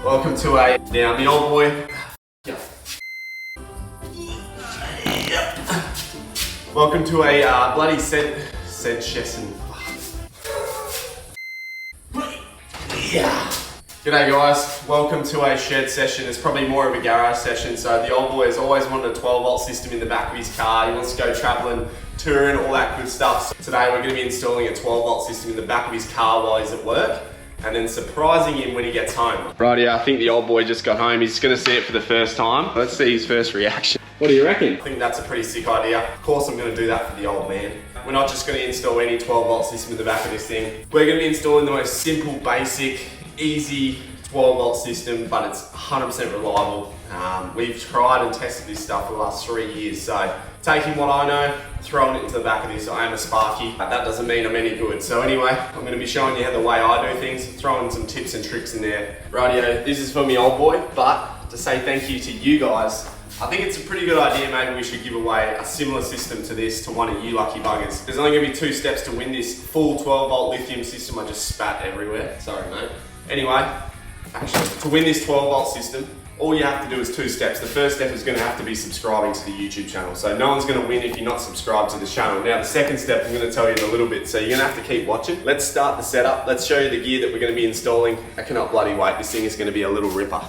Welcome to now the old boy. Welcome to a bloody said session. G'day guys, welcome to a shed session. It's probably more of a garage session. So the old boy has always wanted a 12 volt system in the back of his car. He wants to go traveling, touring, all that good stuff. So today we're going to be installing a 12 volt system in the back of his car while he's at work, and then surprising him when he gets home. Righty, I think the old boy just got home. He's going to see it for the first time. Let's see his first reaction. What do you reckon? I think that's a pretty sick idea. Of course I'm going to do that for the old man. We're not just going to install any 12 volt system in the back of this thing. We're going to be installing the most simple, basic, easy 12 volt system, but it's 100% reliable. We've tried and tested this stuff for the last 3 years. So taking what I know, throwing it into the back of this. I am a Sparky, but that doesn't mean I'm any good. So anyway, I'm going to be showing you how the way I do things, throwing some tips and tricks in there. Rightio, this is for me old boy, but to say thank you to you guys, I think it's a pretty good idea. Maybe we should give away a similar system to this to one of you lucky buggers. There's only going to be 2 steps to win this full 12 volt lithium system. I just spat everywhere. Sorry, mate. Anyway, actually, to win this 12 volt system, all you have to do is 2 steps. The first step is going to have to be subscribing to the YouTube channel. So no one's going to win if you're not subscribed to the channel. Now the second step I'm going to tell you in a little bit, so you're going to have to keep watching. Let's start the setup. Let's show you the gear that we're going to be installing. I cannot bloody wait. This thing is going to be a little ripper.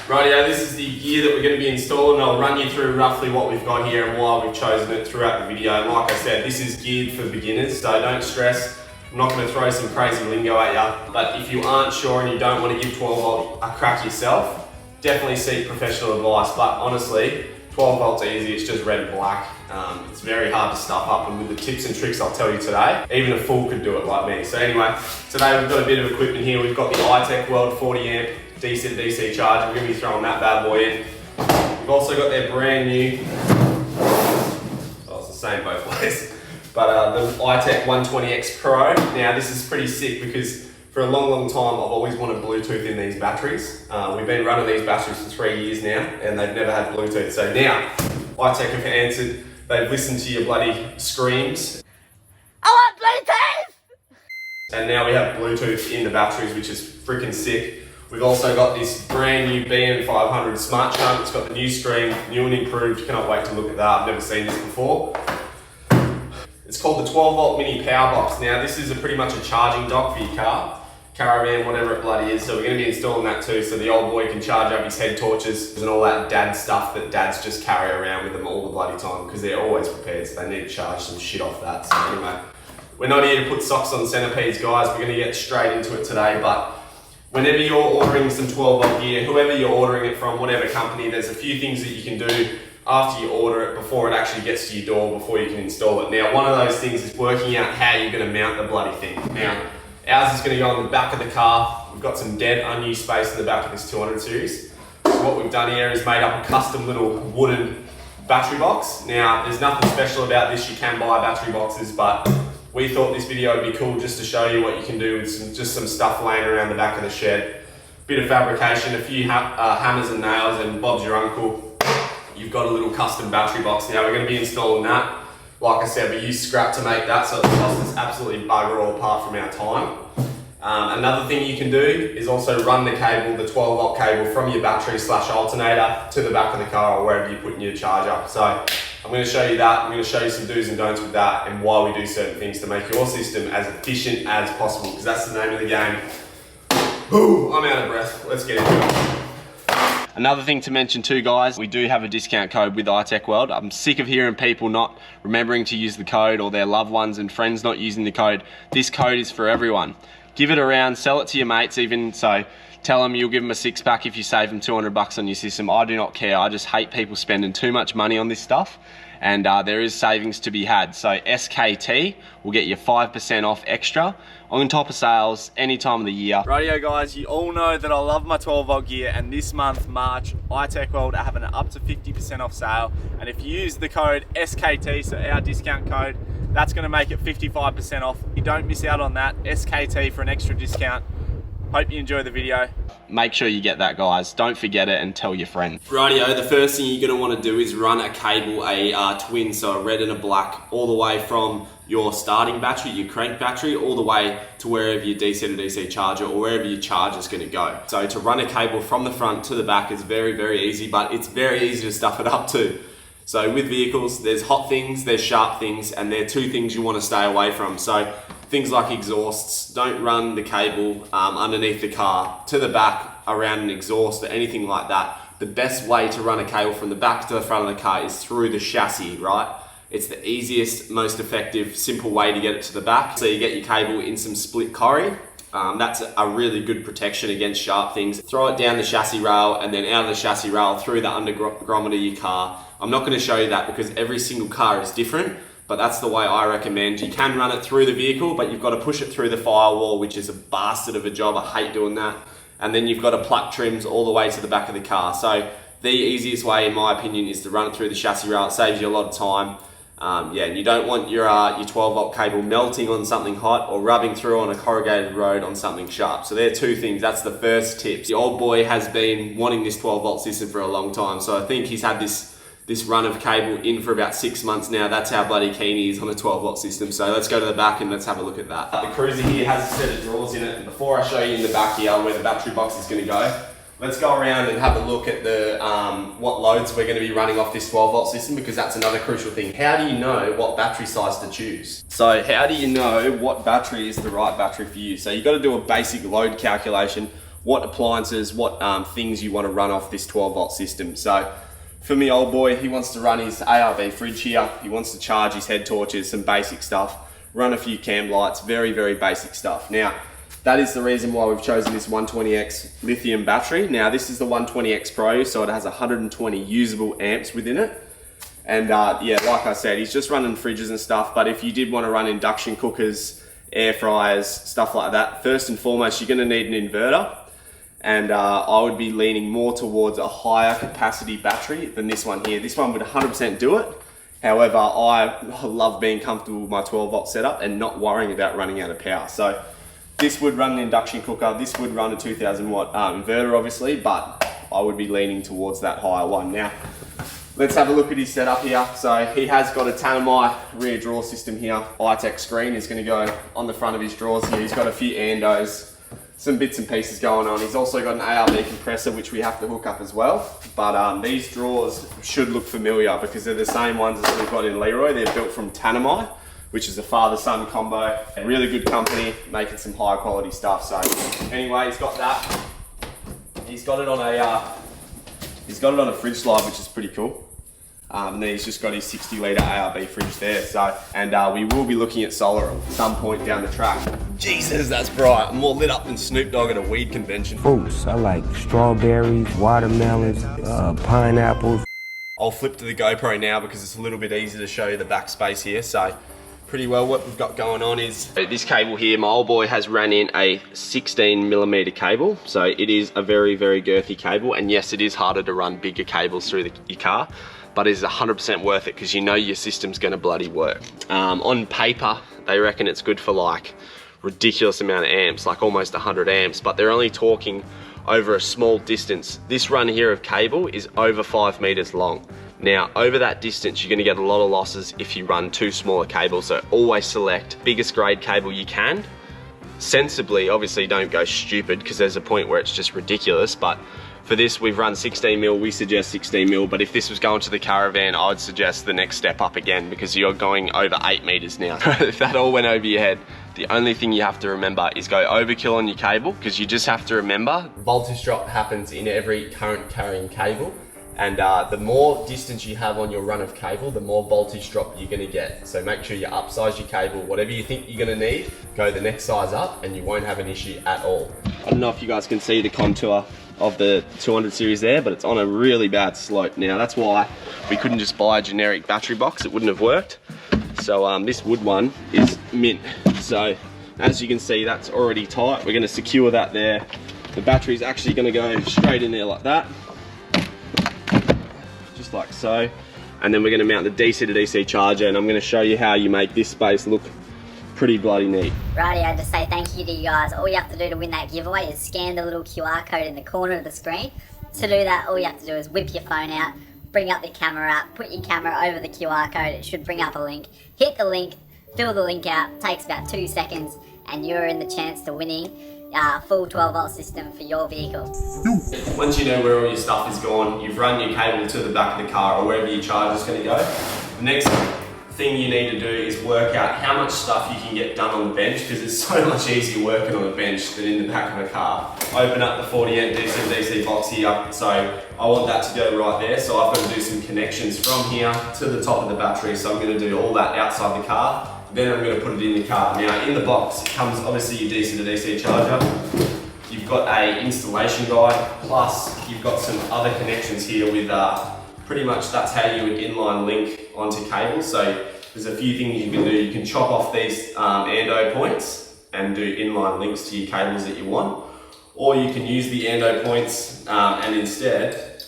Rightio, this is the gear that we're going to be installing. I'll run you through roughly what we've got here and why we've chosen it throughout the video. And like I said, this is geared for beginners, so don't stress. I'm not going to throw some crazy lingo at you, but if you aren't sure and you don't want to give 12 volt a crack yourself, definitely seek professional advice. But honestly, 12 volts easy, it's just red and black. It's very hard to stuff up, and with the tips and tricks I'll tell you today, even a fool could do it like me. So anyway, today we've got a bit of equipment here. We've got the iTech World 40 amp DC to DC charger. We're going to be throwing that bad boy in. We've also got their brand new, oh, it's the same both ways, but the iTech 120X Pro. Now this is pretty sick because for a long time I've always wanted Bluetooth in these batteries. We've been running these batteries for 3 years now and they've never had Bluetooth. So now iTech have answered, they've listened to your bloody screams. I want Bluetooth! And now we have Bluetooth in the batteries, which is freaking sick. We've also got this brand new BM500 Smart Shunt. It's got the new screen, new and improved. Cannot wait to look at that. I've never seen this before. It's called the 12 volt mini power box. Now this is pretty much a charging dock for your car, caravan, whatever it bloody is. So we're going to be installing that too, so the old boy can charge up his head torches and all that dad stuff that dads just carry around with them all the bloody time because they're always prepared, so they need to charge some shit off that. So anyway, we're not here to put socks on centipedes, guys. We're going to get straight into it today. But whenever you're ordering some 12 volt gear, whoever you're ordering it from, whatever company, there's a few things that you can do after you order it before it actually gets to your door, before you can install it. Now, one of those things is working out how you're going to mount the bloody thing. Now, ours is going to go on the back of the car. We've got some dead unused space in the back of this 200 series. So what we've done here is made up a custom little wooden battery box. Now, there's nothing special about this. You can buy battery boxes, but we thought this video would be cool just to show you what you can do with just some stuff laying around the back of the shed. Bit of fabrication, a few hammers and nails, and Bob's your uncle. You've got a little custom battery box. Now we're going to be installing that. Like I said, we used scrap to make that, so it cost us absolutely bugger all apart from our time. Another thing you can do is also run the cable, the 12 volt cable, from your battery / alternator to the back of the car or wherever you're putting your charger. So I'm going to show you that. I'm going to show you some do's and don'ts with that and why we do certain things to make your system as efficient as possible, because that's the name of the game. Ooh, I'm out of breath. Let's get into it. Another thing to mention too, guys, we do have a discount code with iTech World. I'm sick of hearing people not remembering to use the code, or their loved ones and friends not using the code. This code is for everyone. Give it around, sell it to your mates even, so tell them you'll give them a 6-pack if you save them 200 bucks on your system. I do not care. I just hate people spending too much money on this stuff. And there is savings to be had. So SKT will get you 5% off extra on top of sales any time of the year. Rightio guys, you all know that I love my 12 volt gear, and this month, March, iTech World are having an up to 50% off sale. And if you use the code SKT, so our discount code, that's gonna make it 55% off. You don't miss out on that. SKT for an extra discount. Hope you enjoy the video. Make sure you get that, guys. Don't forget it and tell your friends. Rightio, the first thing you're gonna wanna do is run a cable, a twin, so a red and a black, all the way from your starting battery, your crank battery, all the way to wherever your DC to DC charger or wherever your charger is going to go. So to run a cable from the front to the back is very, very easy, but it's very easy to stuff it up too. So with vehicles, there's hot things, there's sharp things, and they're two things you want to stay away from. So things like exhausts, don't run the cable underneath the car to the back around an exhaust or anything like that. The best way to run a cable from the back to the front of the car is through the chassis, right? It's the easiest, most effective, simple way to get it to the back. So you get your cable in some split corrie. That's a really good protection against sharp things. Throw it down the chassis rail and then out of the chassis rail through the undergrommet of your car. I'm not going to show you that because every single car is different, but that's the way I recommend. You can run it through the vehicle, but you've got to push it through the firewall, which is a bastard of a job. I hate doing that. And then you've got to pluck trims all the way to the back of the car. So the easiest way, in my opinion, is to run it through the chassis rail. It saves you a lot of time. Yeah, and you don't want your 12 volt cable melting on something hot or rubbing through on a corrugated road on something sharp. So they're two things. That's the first tip. The old boy has been wanting this 12 volt system for a long time. So I think he's had this run of cable in for about 6 months now. That's how bloody keen he is on a 12 volt system. So let's go to the back and let's have a look at that. The Cruiser here has a set of drawers in it. And before I show you in the back here where the battery box is going to go, let's go around and have a look at the what loads we're going to be running off this 12 volt system, because that's another crucial thing. How do you know what battery size to choose? So how do you know what battery is the right battery for you? So you've got to do a basic load calculation, what appliances, what things you want to run off this 12 volt system. So for me, old boy, he wants to run his ARB fridge here. He wants to charge his head torches, some basic stuff, run a few cam lights, very, very basic stuff. Now, that is the reason why we've chosen this 120X lithium battery. Now, this is the 120X Pro, so it has 120 usable amps within it. And yeah, like I said, he's just running fridges and stuff, but if you did want to run induction cookers, air fryers, stuff like that, first and foremost, you're gonna need an inverter. And I would be leaning more towards a higher capacity battery than this one here. This one would 100% do it. However, I love being comfortable with my 12 volt setup and not worrying about running out of power. So this would run an induction cooker. This would run a 2000 watt inverter, obviously, but I would be leaning towards that higher one. Now, let's have a look at his setup here. So he has got a Tanami rear drawer system here. iTech screen is going to go on the front of his drawers here. He's got a few Andos, some bits and pieces going on. He's also got an ARB compressor, which we have to hook up as well. But these drawers should look familiar because they're the same ones as we've got in Leroy. They're built from Tanami, which is a father-son combo. A really good company, making some high quality stuff. So anyway, he's got that. He's got it on a fridge slide, which is pretty cool. And then he's just got his 60 litre ARB fridge there. So, and we will be looking at solar at some point down the track. Jesus, that's bright. I'm more lit up than Snoop Dogg at a weed convention. Fruits, I like strawberries, watermelons, pineapples. I'll flip to the GoPro now because it's a little bit easier to show you the backspace here. So pretty well what we've got going on is this cable here. My old boy has ran in a 16mm cable. So it is a very, very girthy cable. And yes, it is harder to run bigger cables through your car, but it is 100% worth it because you know your system's gonna bloody work. On paper, they reckon it's good for like ridiculous amount of amps, like almost 100 amps, but they're only talking over a small distance. This run here of cable is over 5 meters long. Now, over that distance, you're gonna get a lot of losses if you run two smaller cables, so always select biggest grade cable you can. Sensibly, obviously don't go stupid because there's a point where it's just ridiculous, but for this, we've run 16mm, we suggest 16mm, but if this was going to the caravan, I would suggest the next step up again because you're going over 8 meters now. If that all went over your head, the only thing you have to remember is go overkill on your cable because you just have to remember voltage drop happens in every current carrying cable. And the more distance you have on your run of cable, the more voltage drop you're gonna get. So make sure you upsize your cable. Whatever you think you're gonna need, go the next size up and you won't have an issue at all. I don't know if you guys can see the contour of the 200 series there, but it's on a really bad slope. Now that's why we couldn't just buy a generic battery box, it wouldn't have worked. So this wood one is mint. So as you can see, that's already tight. We're gonna secure that there. The battery's actually gonna go straight in there like that. Just like so. And then we're gonna mount the DC to DC charger, and I'm gonna show you how you make this space look pretty bloody neat. Righty, I just say thank you to you guys. All you have to do to win that giveaway is scan the little QR code in the corner of the screen. To do that, all you have to do is whip your phone out, bring up the camera app, put your camera over the QR code, it should bring up a link. Hit the link, fill the link out, takes about 2 seconds, and you're in the chance to winning full 12 volt system for your vehicle. Once you know where all your stuff is gone, you've run your cable to the back of the car or wherever your charger is going to go. The next thing you need to do is work out how much stuff you can get done on the bench, because it's so much easier working on the bench than in the back of a car. Open up the 40 amp DC box here, so I want that to go right there, so I've got to do some connections from here to the top of the battery, so I'm going to do all that outside the car. Then I'm going to put it in the car. Now in the box it comes obviously your DC to DC charger, you've got a installation guide, plus you've got some other connections here with pretty much that's how you would inline link onto cables. So there's a few things you can do. You can chop off these ando points and do inline links to your cables that you want, or you can use the ando points and instead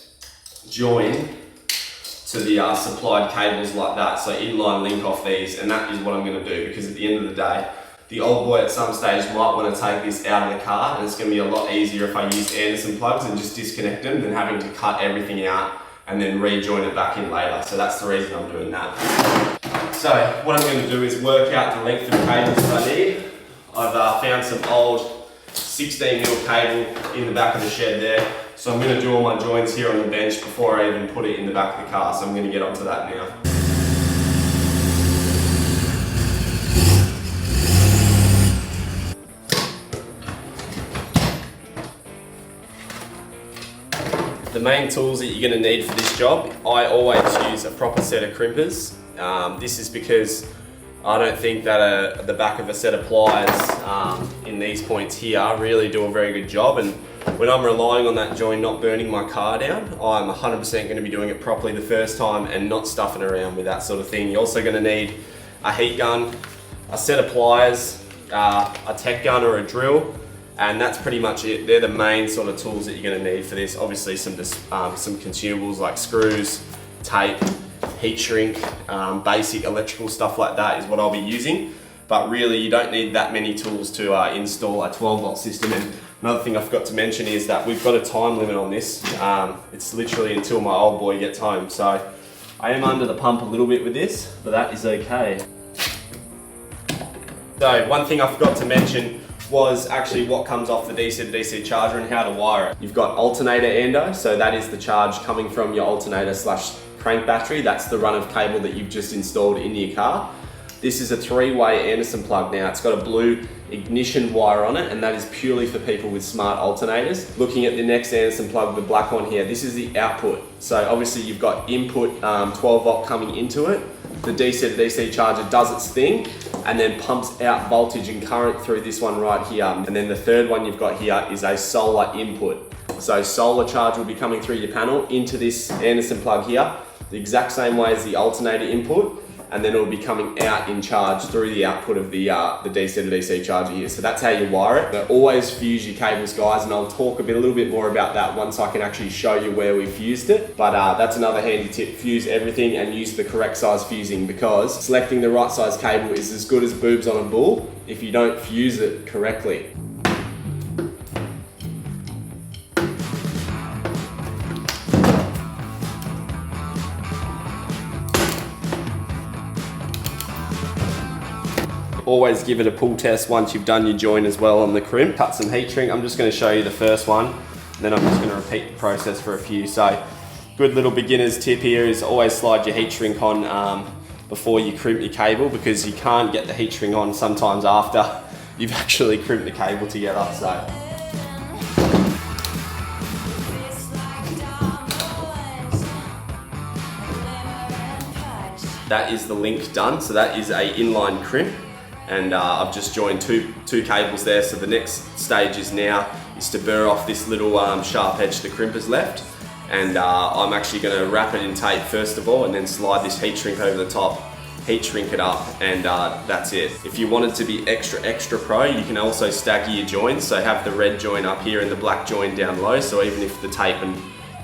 join to the supplied cables like that. So inline link off these, and that is what I'm going to do, because at the end of the day, the old boy at some stage might want to take this out of the car, and it's going to be a lot easier if I use Anderson plugs and just disconnect them than having to cut everything out and then rejoin it back in later. So that's the reason I'm doing that. So what I'm going to do is work out the length of cables that I need. I've found some old 16mm cable in the back of the shed there. So I'm going to do all my joins here on the bench before I even put it in the back of the car. So I'm going to get onto that now. The main tools that you're going to need for this job, I always use a proper set of crimpers. This is because I don't think that the back of a set of pliers in these points here really do a very good job, and when I'm relying on that join not burning my car down, I'm 100% going to be doing it properly the first time and not stuffing around with that sort of thing. You're also going to need a heat gun, a set of pliers, a tech gun or a drill, and that's pretty much it. They're the main sort of tools that you're going to need for this. Obviously some consumables like screws, tape, heat shrink, basic electrical stuff like that is what I'll be using. But really you don't need that many tools to install a 12 volt system. And another thing I forgot to mention is that we've got a time limit on this. It's literally until my old boy gets home. So I am under the pump a little bit with this, but that is okay. So one thing I forgot to mention was actually what comes off the DC to DC charger and how to wire it. You've got alternator endo, so that is the charge coming from your alternator / crank battery. That's the run of cable that you've just installed in your car. This is a 3-way Anderson plug now. It's got a blue ignition wire on it, and that is purely for people with smart alternators. Looking at the next Anderson plug, the black one here, this is the output. So obviously you've got input 12 volt coming into it. The DC to DC charger does its thing and then pumps out voltage and current through this one right here. And then the third one you've got here is a solar input. So solar charge will be coming through your panel into this Anderson plug here, the exact same way as the alternator input, and then it will be coming out in charge through the output of the DC to DC charger here. So that's how you wire it. But always fuse your cables, guys, and I'll talk a little bit more about that once I can actually show you where we fused it. But that's another handy tip: fuse everything and use the correct size fusing, because selecting the right size cable is as good as boobs on a bull if you don't fuse it correctly. Always give it a pull test once you've done your join as well on the crimp. Cut some heat shrink. I'm just going to show you the first one, and then I'm just going to repeat the process for a few. So good little beginner's tip here is always slide your heat shrink on before you crimp your cable, because you can't get the heat shrink on sometimes after you've actually crimped the cable together. So that is the link done. So that is a inline crimp, and I've just joined two cables there. So the next stage is to burr off this little sharp edge the crimp has left, and I'm actually going to wrap it in tape first of all, and then slide this heat shrink over the top, heat shrink it up, and that's it. If you want it to be extra pro, you can also stagger your joins. So have the red join up here and the black join down low, so even if the tape and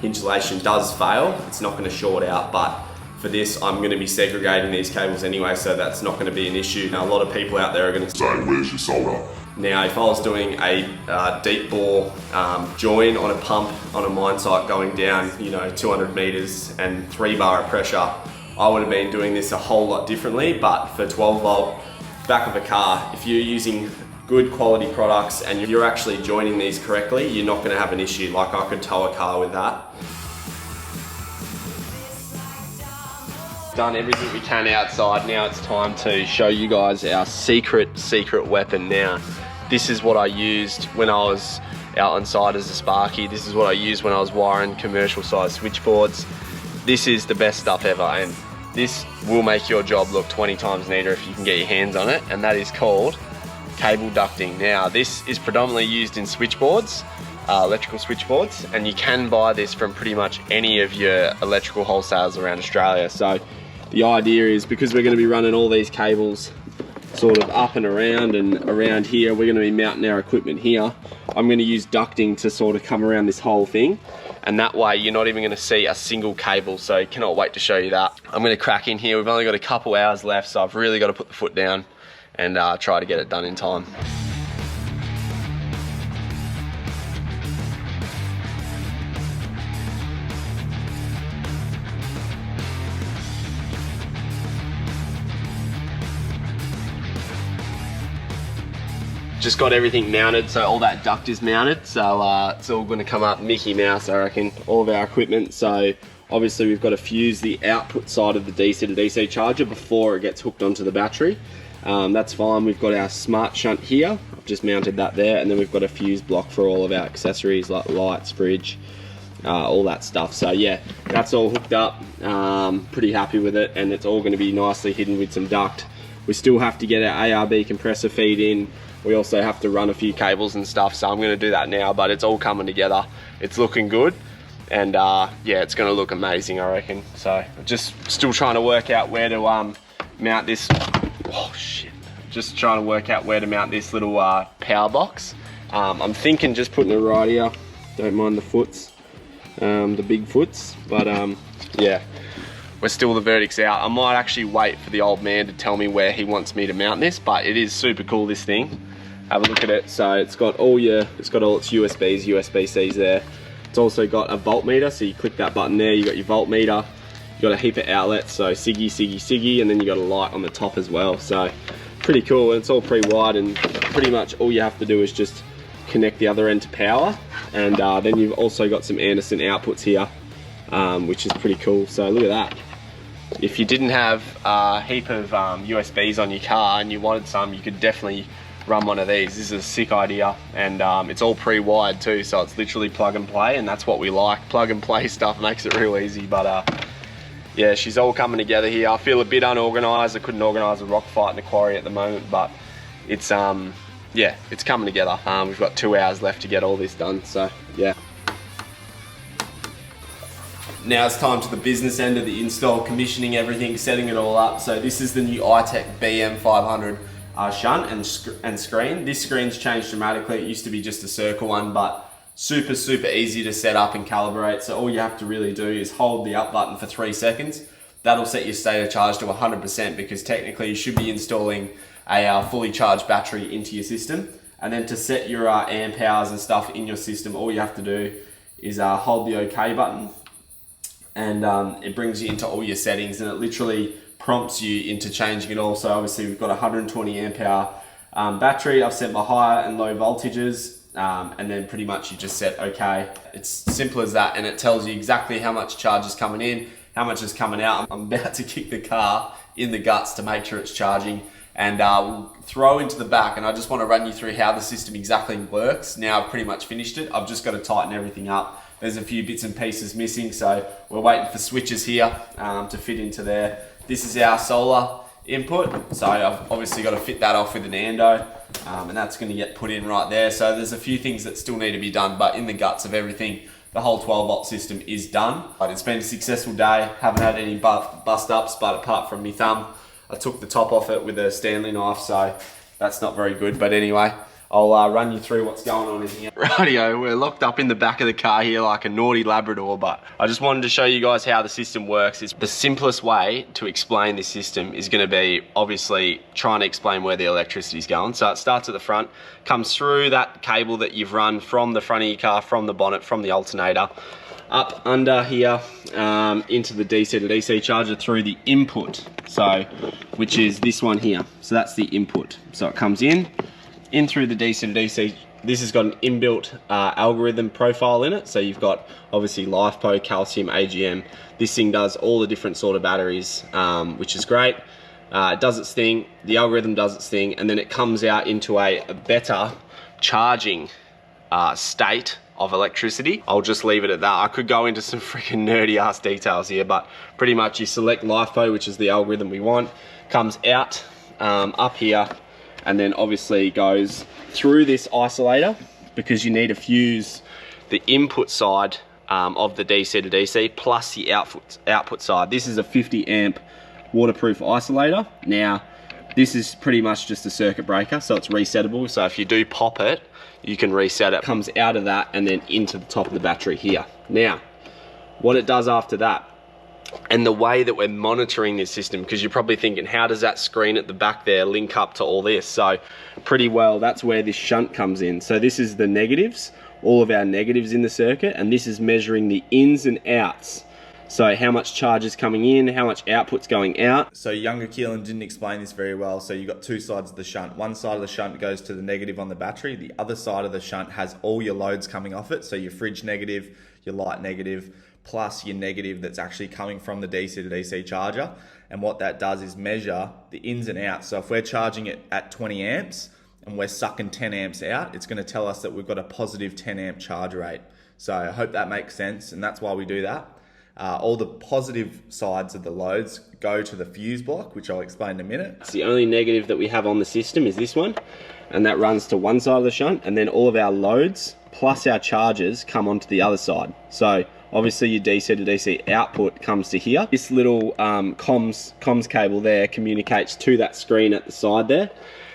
insulation does fail, it's not going to short out. But for this, I'm going to be segregating these cables anyway, so that's not going to be an issue. Now, a lot of people out there are going to say, where's your solder? Now, if I was doing a deep bore join on a pump on a mine site going down, 200 meters and 3 bar of pressure, I would have been doing this a whole lot differently, but for 12 volt back of a car, if you're using good quality products and you're actually joining these correctly, you're not going to have an issue. Like I could tow a car with that. Done everything we can outside. Now it's time to show you guys our secret weapon. Now this is what I used when I was out on site as a Sparky. This is what I used when I was wiring commercial size switchboards. This is the best stuff ever, and this will make your job look 20 times neater if you can get your hands on it, and that is called cable ducting. Now this is predominantly used in switchboards, electrical switchboards, and you can buy this from pretty much any of your electrical wholesalers around Australia. So the idea is, because we're going to be running all these cables sort of up and around here, we're going to be mounting our equipment here. I'm going to use ducting to sort of come around this whole thing, and that way you're not even going to see a single cable. So cannot wait to show you that. I'm going to crack in here. We've only got a couple hours left, so I've really got to put the foot down and try to get it done in time. Just got everything mounted, so all that duct is mounted, so it's all going to come up Mickey Mouse, I reckon, all of our equipment. So obviously we've got to fuse the output side of the DC to DC charger before it gets hooked onto the battery. That's fine. We've got our smart shunt here, I've just mounted that there, and then we've got a fuse block for all of our accessories like lights, fridge, all that stuff. So yeah, that's all hooked up. Pretty happy with it, and it's all going to be nicely hidden with some duct. We still have to get our ARB compressor feed in. We also have to run a few cables and stuff, so I'm going to do that now, but it's all coming together. It's looking good, and yeah, it's going to look amazing, I reckon. So just still trying to work out where to mount this. Oh shit. Just trying to work out where to mount this little power box. I'm thinking just putting it right here. Don't mind the foots, the big foots, but yeah, we're still the verdict's out. I might actually wait for the old man to tell me where he wants me to mount this, but it is super cool, this thing. Have a look at it. So it's got all its USBs, USB-Cs there. It's also got a voltmeter, so you click that button there, you got your voltmeter. You got a heap of outlets, so Siggy, and then you got a light on the top as well. So pretty cool, and it's all pre-wired, and pretty much all you have to do is just connect the other end to power. And then you've also got some Anderson outputs here, which is pretty cool. So look at that. If you didn't have a heap of USBs on your car and you wanted some, you could definitely run one of these. This is a sick idea, and it's all pre-wired too, so it's literally plug and play, and that's what we like. Plug and play stuff makes it real easy. But yeah, she's all coming together here. I feel a bit unorganised. I couldn't organise a rock fight in the quarry at the moment, but it's yeah, it's coming together. We've got 2 hours left to get all this done, so yeah. Now it's time to the business end of the install, commissioning everything, setting it all up. So this is the new iTech BM500 shunt and screen. This screen's changed dramatically. It used to be just a circle one, but super easy to set up and calibrate. So all you have to really do is hold the up button for 3 seconds. That'll set your state of charge to 100%, because technically you should be installing a fully charged battery into your system. And then to set your amp hours and stuff in your system, all you have to do is hold the OK button, and it brings you into all your settings, and it literally prompts you into changing it all. So obviously we've got a 120 amp hour battery. I've set my high and low voltages, and then pretty much you just set OK. It's simple as that, and it tells you exactly how much charge is coming in, how much is coming out. I'm about to kick the car in the guts to make sure it's charging, and we'll throw into the back, and I just want to run you through how the system exactly works. Now I've pretty much finished it. I've just got to tighten everything up. There's a few bits and pieces missing, so we're waiting for switches here to fit into there. This is our solar input, so I've obviously got to fit that off with an Ando, and that's going to get put in right there. So there's a few things that still need to be done, but in the guts of everything, the whole 12 volt system is done. But it's been a successful day. Haven't had any bust ups, but apart from my thumb, I took the top off it with a Stanley knife, so that's not very good. But anyway, I'll run you through what's going on in here. Rightio, we're locked up in the back of the car here like a naughty Labrador, but I just wanted to show you guys how the system works. It's the simplest way to explain this system is going to be obviously trying to explain where the electricity is going. So it starts at the front, comes through that cable that you've run from the front of your car, from the bonnet, from the alternator, up under here into the DC to DC charger through the input, so which is this one here. So that's the input. So it comes in through the DC to DC. This has got an inbuilt algorithm profile in it. So you've got obviously LiFePO, calcium, AGM. This thing does all the different sort of batteries, which is great. It does its thing, the algorithm does its thing, and then it comes out into a better charging state of electricity. I'll just leave it at that. I could go into some freaking nerdy ass details here, but pretty much you select LiFePO, which is the algorithm we want, comes out up here, and then obviously goes through this isolator, because you need to fuse the input side of the DC to DC plus the output side. This is a 50 amp waterproof isolator. Now, this is pretty much just a circuit breaker, so it's resettable. So if you do pop it, you can reset it. Comes out of that and then into the top of the battery here. Now, what it does after that, and the way that we're monitoring this system, because you're probably thinking, how does that screen at the back there link up to all this? So pretty well, that's where this shunt comes in. So this is the negatives, all of our negatives in the circuit, and this is measuring the ins and outs. So how much charge is coming in, how much output's going out. So younger Keelan didn't explain this very well. So you've got two sides of the shunt. One side of the shunt goes to the negative on the battery. The other side of the shunt has all your loads coming off it. So your fridge negative, your light negative, plus your negative that's actually coming from the DC to DC charger. And what that does is measure the ins and outs. So if we're charging it at 20 amps and we're sucking 10 amps out, it's going to tell us that we've got a positive 10 amp charge rate. So I hope that makes sense, and that's why we do that. All the positive sides of the loads go to the fuse block, which I'll explain in a minute. It's the only negative that we have on the system is this one, and that runs to one side of the shunt, and then all of our loads plus our chargers come onto the other side. So obviously your DC to DC output comes to here. This little comms cable there communicates to that screen at the side there,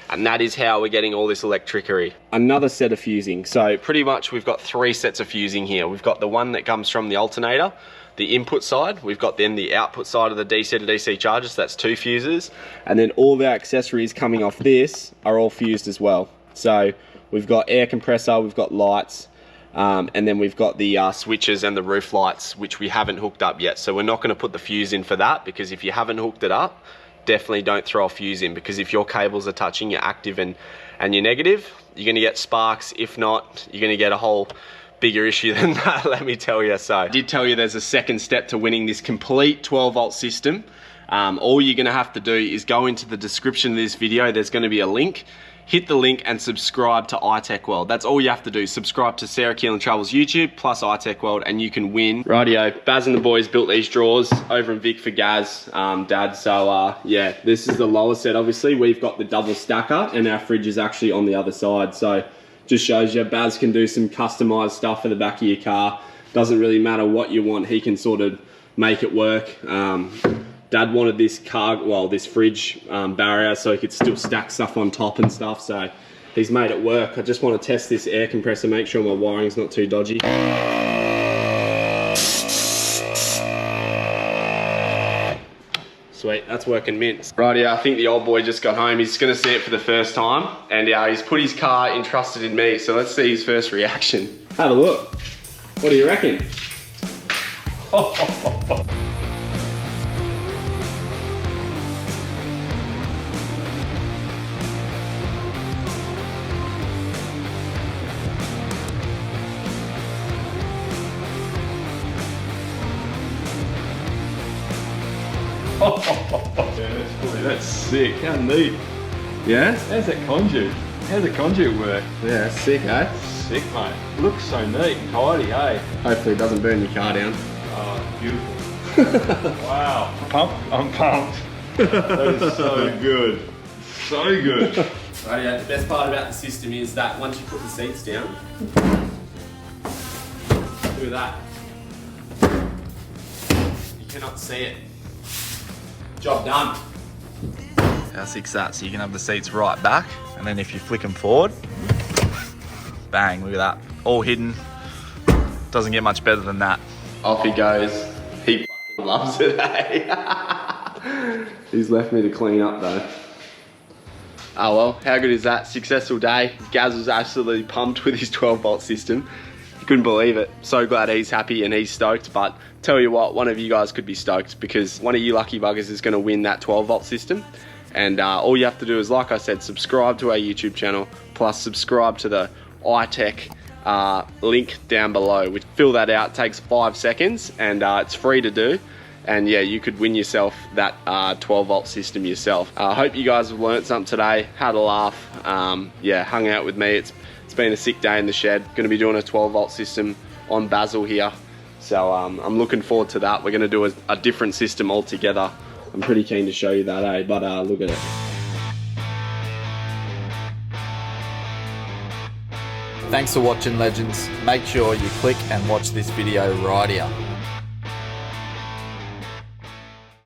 and that is how we're getting all this electricity. Another set of fusing. So pretty much we've got three sets of fusing here. We've got the one that comes from the alternator, the input side, we've got then the output side of the DC to DC charger, so that's two fuses, and then all of our accessories coming off this are all fused as well. So we've got air compressor, we've got lights, and then we've got the switches and the roof lights, which we haven't hooked up yet. So we're not going to put the fuse in for that, because if you haven't hooked it up, definitely don't throw a fuse in, because if your cables are touching your active and your negative, you're going to get sparks. If not, you're going to get a whole bigger issue than that, let me tell you. So I did tell you there's a second step to winning this complete 12 volt system. All you're going to have to do is go into the description of this video. There's going to be a link. Hit the link and subscribe to iTech World. That's all you have to do. Subscribe to Sarah Keelan Travels YouTube plus iTech World, and you can win. Rightio, Baz and the boys built these drawers over in Vic for Gaz, Dad. So yeah, this is the lower set. Obviously, we've got the double stacker, and our fridge is actually on the other side. So just shows you Baz can do some customized stuff for the back of your car. Doesn't really matter what you want, he can sort of make it work. Dad wanted this this fridge barrier so he could still stack stuff on top and stuff, so he's made it work. I just want to test this air compressor, make sure my wiring's not too dodgy. Sweet, that's working mints. Righty, I think the old boy just got home. He's gonna see it for the first time, and he's put his car entrusted in me, so let's see his first reaction. Have a look. What do you reckon? That's sick. How neat. Yeah? How's that conduit? How's the conduit work? Yeah, sick, eh? Sick, mate. Looks so neat and tidy, hey? Hopefully it doesn't burn your car down. Oh, beautiful. Wow. I'm pumped. That is so good. So good. Rightio, the best part about the system is that once you put the seats down, look at that. You cannot see it. Job done. How sick's that? So you can have the seats right back, and then if you flick them forward, bang, look at that. All hidden. Doesn't get much better than that. Off he goes. He fucking loves it, eh? He's left me to clean up though. Oh well, how good is that? Successful day. Gaz was absolutely pumped with his 12 volt system. Couldn't believe it. So glad he's happy and he's stoked, but tell you what, one of you guys could be stoked because one of you lucky buggers is going to win that 12 volt system. And all you have to do is, like I said, subscribe to our YouTube channel, plus subscribe to the iTech link down below. Which fill that out, takes 5 seconds, and it's free to do. And yeah, you could win yourself that 12 volt system yourself. I hope you guys have learnt something today, had a laugh, yeah, hung out with me. It's been a sick day in the shed. Going to be doing a 12 volt system on Basil here. So I'm looking forward to that. We're going to do a different system altogether. I'm pretty keen to show you that, eh? But look at it. Thanks for watching, legends. Make sure you click and watch this video right here.